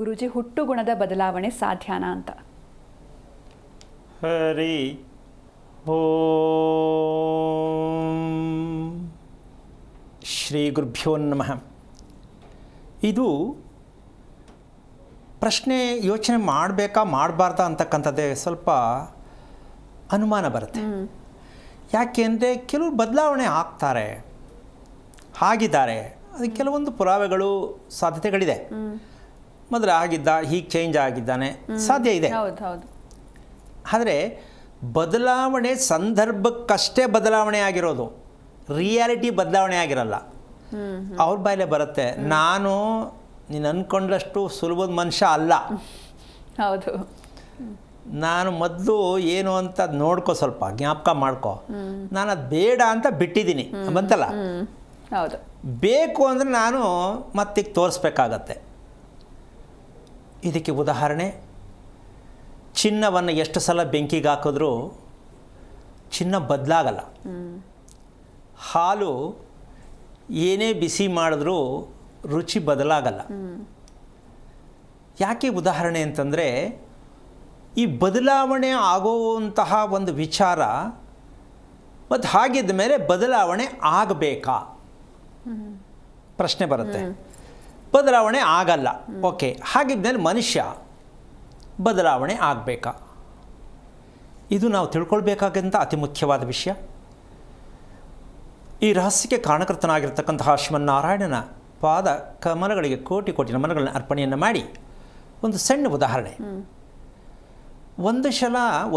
ಗುರೂಜಿ, ಹುಟ್ಟು ಗುಣದ ಬದಲಾವಣೆ ಸಾಧ್ಯನಾ ಅಂತ? ಹರಿ ಓಂ. ಶ್ರೀ ಗುರುಭ್ಯೋ ನಮಃ. ಇದು ಪ್ರಶ್ನೆ ಯೋಚನೆ ಮಾಡಬೇಕಾ ಮಾಡಬಾರ್ದಾ ಅಂತಕ್ಕಂಥದ್ದೇ ಸ್ವಲ್ಪ ಅನುಮಾನ ಬರುತ್ತೆ. ಯಾಕೆಂದರೆ ಕೆಲವರು ಬದಲಾವಣೆ ಆಗ್ತಾರೆ, ಆಗಿದ್ದಾರೆ. ಅದಕ್ಕೆ ಕೆಲವೊಂದು ಪುರಾವೆಗಳು, ಸಾಧ್ಯತೆಗಳಿದೆ. ಮೊದಲು ಆಗಿದ್ದ, ಹೀಗೆ ಚೇಂಜ್ ಆಗಿದ್ದಾನೆ, ಸಾಧ್ಯ ಇದೆ. ಆದರೆ ಬದಲಾವಣೆ ಸಂದರ್ಭಕ್ಕಷ್ಟೇ ಬದಲಾವಣೆ ಆಗಿರೋದು, ರಿಯಾಲಿಟಿ ಬದಲಾವಣೆ ಆಗಿರಲ್ಲ. ಅವ್ರ ಬಾಯಲ್ಲೇ ಬರುತ್ತೆ, ನಾನು ನೀನು ಅಂದ್ಕೊಂಡಷ್ಟು ಸುಲಭದ ಮನುಷ್ಯ ಅಲ್ಲ, ಹೌದು, ನಾನು ಮೊದಲು ಏನು ಅಂತ ನೋಡ್ಕೊ, ಸ್ವಲ್ಪ ಜ್ಞಾಪಕ ಮಾಡ್ಕೊ, ನಾನು ಅದು ಬೇಡ ಅಂತ ಬಿಟ್ಟಿದ್ದೀನಿ ಬಂತಲ್ಲ. ಹೌದು, ಬೇಕು ಅಂದರೆ ನಾನು ಮತ್ತೀಗ ತೋರಿಸ್ಬೇಕಾಗತ್ತೆ. ಇದಕ್ಕೆ ಉದಾಹರಣೆ, ಚಿನ್ನವನ್ನು ಎಷ್ಟು ಸಲ ಬೆಂಕಿಗೆ ಹಾಕಿದ್ರೂ ಚಿನ್ನ ಬದಲಾಗಲ್ಲ. ಹಾಲು ಏನೇ ಬಿಸಿ ಮಾಡಿದ್ರೂ ರುಚಿ ಬದಲಾಗಲ್ಲ. ಯಾಕೆ ಉದಾಹರಣೆ ಅಂತಂದರೆ, ಈ ಬದಲಾವಣೆ ಆಗುವಂತಹ ಒಂದು ವಿಚಾರ, ಮತ್ತು ಹಾಗಿದ್ದ ಮೇಲೆ ಬದಲಾವಣೆ ಆಗಬೇಕಾ ಪ್ರಶ್ನೆ ಬರುತ್ತೆ. ಬದಲಾವಣೆ ಆಗಲ್ಲ, ಓಕೆ. ಹಾಗಿದ್ಮೇಲೆ ಮನುಷ್ಯ ಬದಲಾವಣೆ ಆಗಬೇಕಾ? ಇದು ನಾವು ತಿಳ್ಕೊಳ್ಬೇಕಾದಂಥ ಅತಿ ಮುಖ್ಯವಾದ ವಿಷಯ. ಈ ರಹಸ್ಯಕ್ಕೆ ಕಾರಣಕರ್ತನಾಗಿರ್ತಕ್ಕಂತಹ ಶ್ರೀಮನ್ನಾರಾಯಣನ ಪಾದ ಕಮಲಗಳಿಗೆ ಕೋಟಿ ಕೋಟಿ ನಮನಗಳನ್ನು ಅರ್ಪಣೆಯನ್ನು ಮಾಡಿ, ಒಂದು ಸಣ್ಣ ಉದಾಹರಣೆ.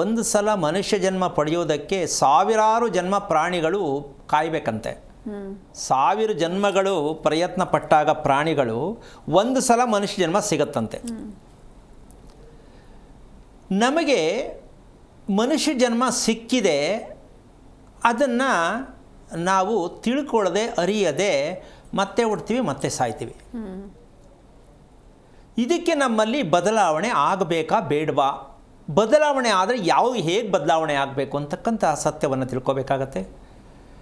ಒಂದು ಸಲ ಮನುಷ್ಯ ಜನ್ಮ ಪಡೆಯೋದಕ್ಕೆ ಸಾವಿರಾರು ಜನ್ಮ ಪ್ರಾಣಿಗಳು ಕಾಯಬೇಕಂತೆ. 1000 ಜನ್ಮಗಳು ಪ್ರಯತ್ನ ಪಟ್ಟಾಗ ಪ್ರಾಣಿಗಳು ಒಂದು ಸಲ ಮನುಷ್ಯ ಜನ್ಮ ಸಿಗತ್ತಂತೆ. ನಮಗೆ ಮನುಷ್ಯ ಜನ್ಮ ಸಿಕ್ಕಿದೆ, ಅದನ್ನು ನಾವು ತಿಳ್ಕೊಳ್ಳದೆ ಅರಿಯದೆ ಮತ್ತೆ ಹುಡ್ತೀವಿ, ಮತ್ತೆ ಸಾಯ್ತೀವಿ. ಇದಕ್ಕೆ ನಮ್ಮಲ್ಲಿ ಬದಲಾವಣೆ ಆಗಬೇಕಾ ಬೇಡವಾ? ಬದಲಾವಣೆ ಆದರೆ ಹೇಗೆ ಬದಲಾವಣೆ ಆಗಬೇಕು ಅಂತಕ್ಕಂಥ ಸತ್ಯವನ್ನು ತಿಳ್ಕೊಬೇಕಾಗತ್ತೆ.